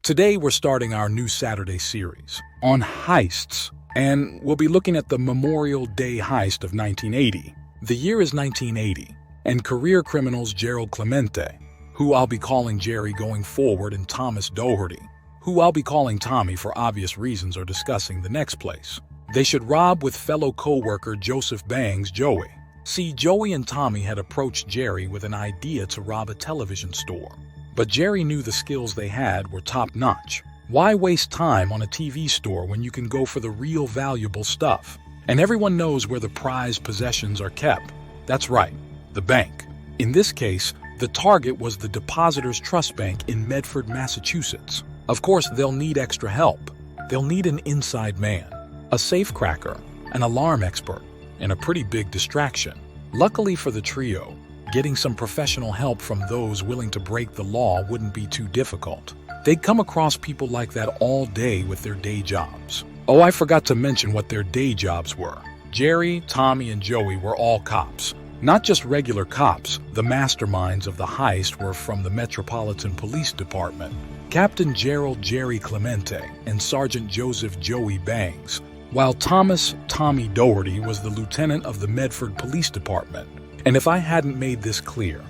Today we're starting our new Saturday series on heists, and we'll be looking at the Memorial Day Heist of 1980. The year is 1980, and career criminals Gerald Clemente, who I'll be calling Jerry going forward, and Thomas Doherty, who I'll be calling Tommy for obvious reasons, are discussing the next place. They should rob with fellow co-worker Joseph Bangs, Joey. See, Joey and Tommy had approached Jerry with an idea to rob a television store. But Jerry knew the skills they had were top-notch. Why waste time on a TV store when you can go for the real valuable stuff? And everyone knows where the prized possessions are kept. That's right, the bank. In this case, the target was the Depositors Trust Bank in Medford, Massachusetts. Of course, they'll need extra help. They'll need an inside man, a safecracker, an alarm expert, and a pretty big distraction. Luckily for the trio, getting some professional help from those willing to break the law wouldn't be too difficult. They'd come across people like that all day with their day jobs. Oh, I forgot to mention what their day jobs were. Jerry, Tommy, and Joey were all cops. Not just regular cops, the masterminds of the heist were from the Metropolitan Police Department. Captain Gerald Jerry Clemente and Sergeant Joseph Joey Bangs, while Thomas Tommy Doherty was the lieutenant of the Medford Police Department. And if I hadn't made this clear,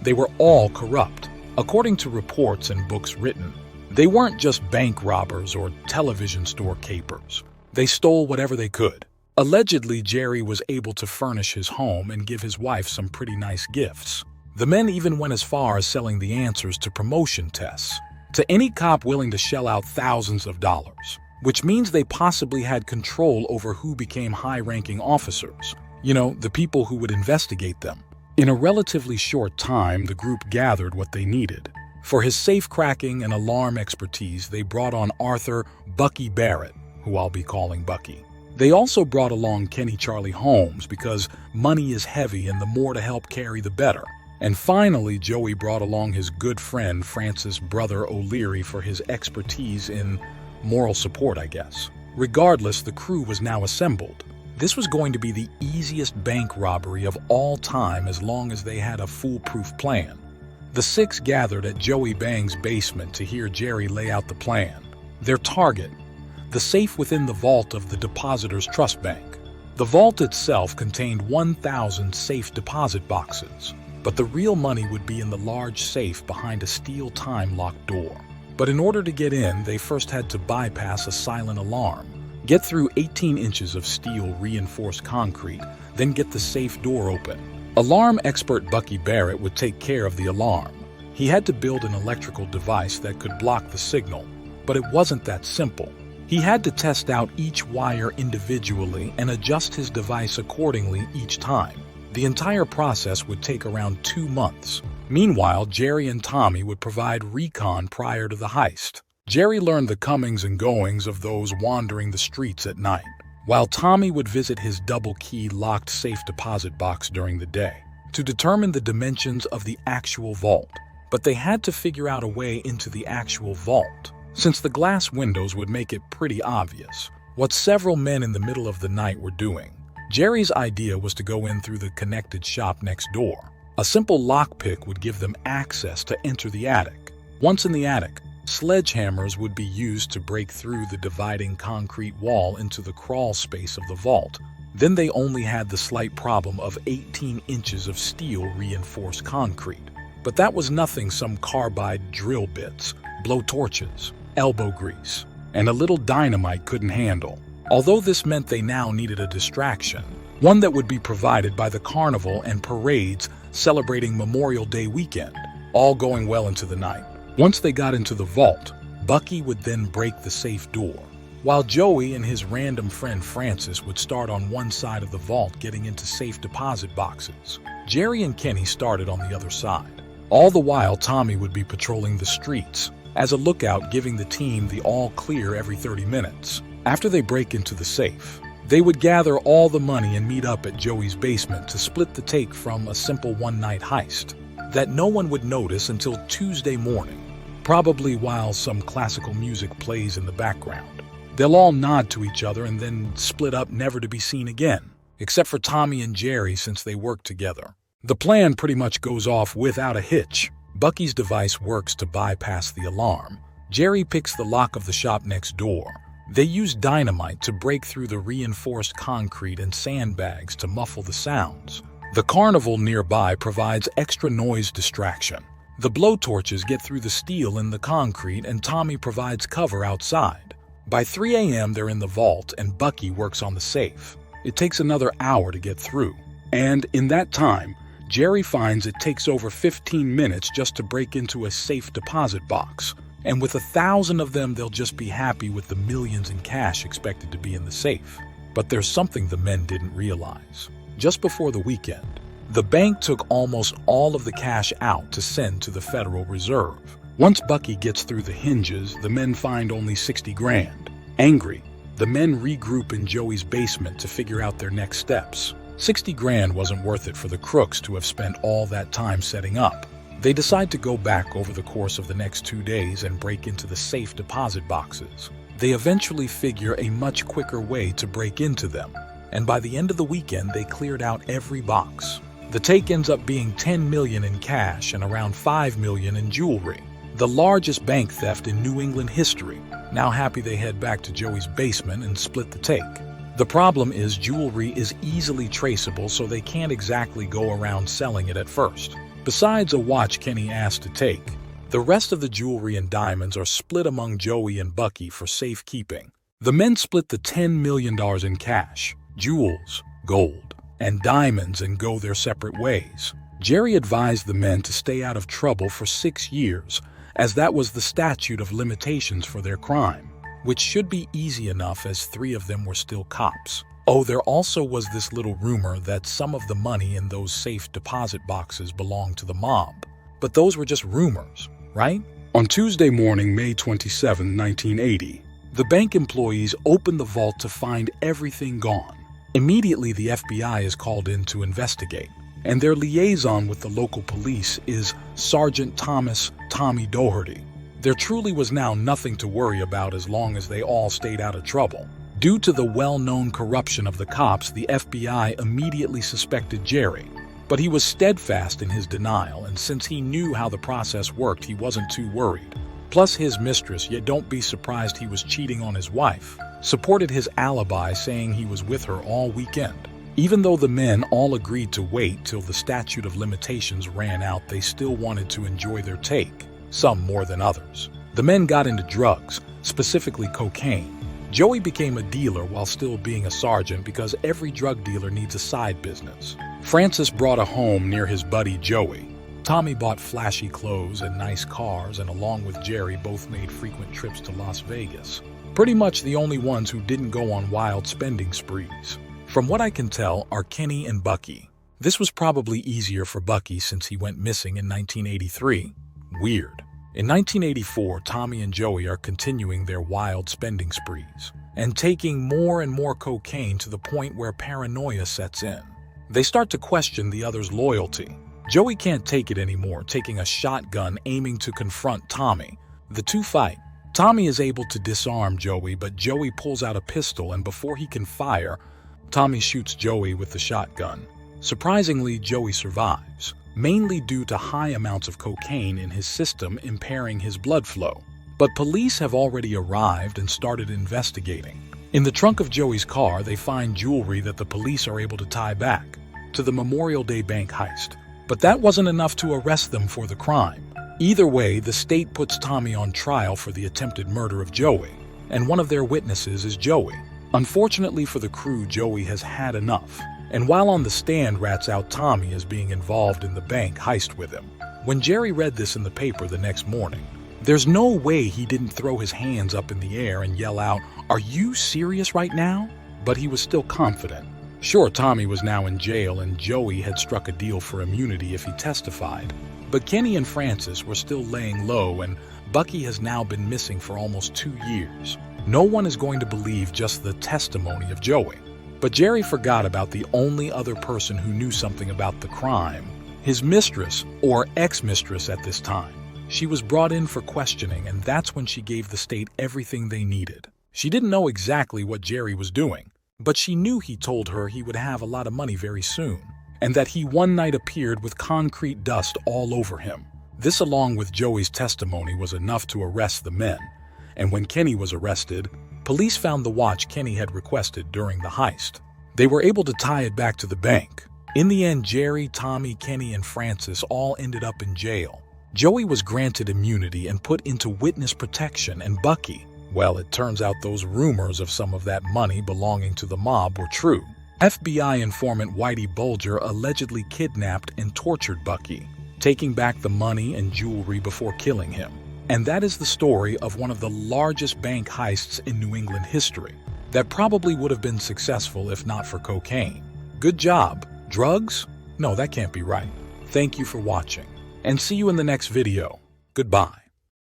they were all corrupt. According to reports and books written, they weren't just bank robbers or television store capers. They stole whatever they could. Allegedly, Jerry was able to furnish his home and give his wife some pretty nice gifts. The men even went as far as selling the answers to promotion tests to any cop willing to shell out thousands of dollars, which means they possibly had control over who became high-ranking officers. You know, the people who would investigate them. In a relatively short time, the group gathered what they needed. For his safe-cracking and alarm expertise, they brought on Arthur Bucky Barrett, who I'll be calling Bucky. They also brought along Kenny Charlie Holmes because money is heavy and the more to help carry the better. And finally, Joey brought along his good friend Francis Brother O'Leary for his expertise in moral support, I guess. Regardless, the crew was now assembled. This was going to be the easiest bank robbery of all time as long as they had a foolproof plan. The six gathered at Joey Bang's basement to hear Jerry lay out the plan. Their target, the safe within the vault of the Depositors Trust Bank. The vault itself contained 1,000 safe deposit boxes, but the real money would be in the large safe behind a steel time-locked door. But in order to get in, they first had to bypass a silent alarm, get through 18 inches of steel reinforced concrete, then get the safe door open. Alarm expert Bucky Barrett would take care of the alarm. He had to build an electrical device that could block the signal, but it wasn't that simple. He had to test out each wire individually and adjust his device accordingly each time. The entire process would take around 2 months. Meanwhile, Jerry and Tommy would provide recon prior to the heist. Jerry learned the comings and goings of those wandering the streets at night, while Tommy would visit his double-key locked safe deposit box during the day to determine the dimensions of the actual vault. But they had to figure out a way into the actual vault, since the glass windows would make it pretty obvious what several men in the middle of the night were doing. Jerry's idea was to go in through the connected shop next door. A simple lockpick would give them access to enter the attic. Once in the attic, sledgehammers would be used to break through the dividing concrete wall into the crawl space of the vault. Then they only had the slight problem of 18 inches of steel reinforced concrete. But that was nothing some carbide drill bits, blowtorches, elbow grease, and a little dynamite couldn't handle. Although this meant they now needed a distraction, one that would be provided by the carnival and parades celebrating Memorial Day weekend, all going well into the night. Once they got into the vault, Bucky would then break the safe door, while Joey and his random friend Francis would start on one side of the vault getting into safe deposit boxes. Jerry and Kenny started on the other side. All the while, Tommy would be patrolling the streets as a lookout, giving the team the all clear every 30 minutes. After they break into the safe, they would gather all the money and meet up at Joey's basement to split the take from a simple one-night heist that no one would notice until Tuesday morning, probably while some classical music plays in the background. They'll all nod to each other and then split up, never to be seen again, except for Tommy and Jerry since they work together. The plan pretty much goes off without a hitch. Bucky's device works to bypass the alarm. Jerry picks the lock of the shop next door. They use dynamite to break through the reinforced concrete and sandbags to muffle the sounds. The carnival nearby provides extra noise distraction. The blowtorches get through the steel in the concrete, and Tommy provides cover outside. By 3 a.m. they're in the vault and Bucky works on the safe. It takes another hour to get through. And in that time, Jerry finds it takes over 15 minutes just to break into a safe deposit box. And with 1,000 of them, they'll just be happy with the millions in cash expected to be in the safe. But there's something the men didn't realize. Just before the weekend, the bank took almost all of the cash out to send to the Federal Reserve. Once Bucky gets through the hinges, the men find only 60 grand. Angry, the men regroup in Joey's basement to figure out their next steps. 60 grand wasn't worth it for the crooks to have spent all that time setting up. They decide to go back over the course of the next 2 days and break into the safe deposit boxes. They eventually figure a much quicker way to break into them, and by the end of the weekend they cleared out every box. The take ends up being 10 million in cash and around 5 million in jewelry. The largest bank theft in New England history. Now happy, they head back to Joey's basement and split the take. The problem is jewelry is easily traceable, so they can't exactly go around selling it at first. Besides a watch Kenny asked to take, the rest of the jewelry and diamonds are split among Joey and Bucky for safekeeping. The men split the $10 million in cash, jewels, gold, and diamonds and go their separate ways. Jerry advised the men to stay out of trouble for 6 years, as that was the statute of limitations for their crime, which should be easy enough as 3 of them were still cops. Oh, there also was this little rumor that some of the money in those safe deposit boxes belonged to the mob. But those were just rumors, right? On Tuesday morning, May 27, 1980, the bank employees open the vault to find everything gone. Immediately, the FBI is called in to investigate, and their liaison with the local police is Sergeant Thomas "Tommy" Doherty. There truly was now nothing to worry about as long as they all stayed out of trouble. Due to the well-known corruption of the cops, the FBI immediately suspected Jerry, but he was steadfast in his denial, and since he knew how the process worked, he wasn't too worried. Plus his mistress, yet don't be surprised he was cheating on his wife, supported his alibi saying he was with her all weekend. Even though the men all agreed to wait till the statute of limitations ran out, they still wanted to enjoy their take, some more than others. The men got into drugs, specifically cocaine. Joey became a dealer while still being a sergeant because every drug dealer needs a side business. Francis brought a home near his buddy Joey. Tommy bought flashy clothes and nice cars, and along with Jerry both made frequent trips to Las Vegas. Pretty much the only ones who didn't go on wild spending sprees, from what I can tell, are Kenny and Bucky. This was probably easier for Bucky since he went missing in 1983. Weird. In 1984, Tommy and Joey are continuing their wild spending sprees and taking more and more cocaine to the point where paranoia sets in. They start to question the other's loyalty. Joey can't take it anymore, taking a shotgun aiming to confront Tommy. The two fight. Tommy is able to disarm Joey, but Joey pulls out a pistol, and before he can fire, Tommy shoots Joey with the shotgun. Surprisingly, Joey survives, mainly due to high amounts of cocaine in his system impairing his blood flow. But police have already arrived and started investigating. In the trunk of Joey's car, they find jewelry that the police are able to tie back to the Memorial Day bank heist. But that wasn't enough to arrest them for the crime. Either way, the state puts Tommy on trial for the attempted murder of Joey, and one of their witnesses is Joey. Unfortunately for the crew, Joey has had enough, and while on the stand rats out Tommy as being involved in the bank heist with him. When Jerry read this in the paper the next morning, there's no way he didn't throw his hands up in the air and yell out, "Are you serious right now?" But he was still confident. Sure, Tommy was now in jail and Joey had struck a deal for immunity if he testified. But Kenny and Francis were still laying low, and Bucky has now been missing for almost 2 years. No one is going to believe just the testimony of Joey. But Jerry forgot about the only other person who knew something about the crime, his mistress, or ex-mistress at this time. She was brought in for questioning, and that's when she gave the state everything they needed. She didn't know exactly what Jerry was doing, but she knew he told her he would have a lot of money very soon, and that he one night appeared with concrete dust all over him. This, along with Joey's testimony, was enough to arrest the men. And when Kenny was arrested, police found the watch Kenny had requested during the heist. They were able to tie it back to the bank. In the end, Jerry, Tommy, Kenny, and Francis all ended up in jail. Joey was granted immunity and put into witness protection, and Bucky, well, it turns out those rumors of some of that money belonging to the mob were true. FBI informant Whitey Bulger allegedly kidnapped and tortured Bucky, taking back the money and jewelry before killing him. And that is the story of one of the largest bank heists in New England history that probably would have been successful if not for cocaine. Good job. Drugs? No, that can't be right. Thank you for watching, and see you in the next video. Goodbye.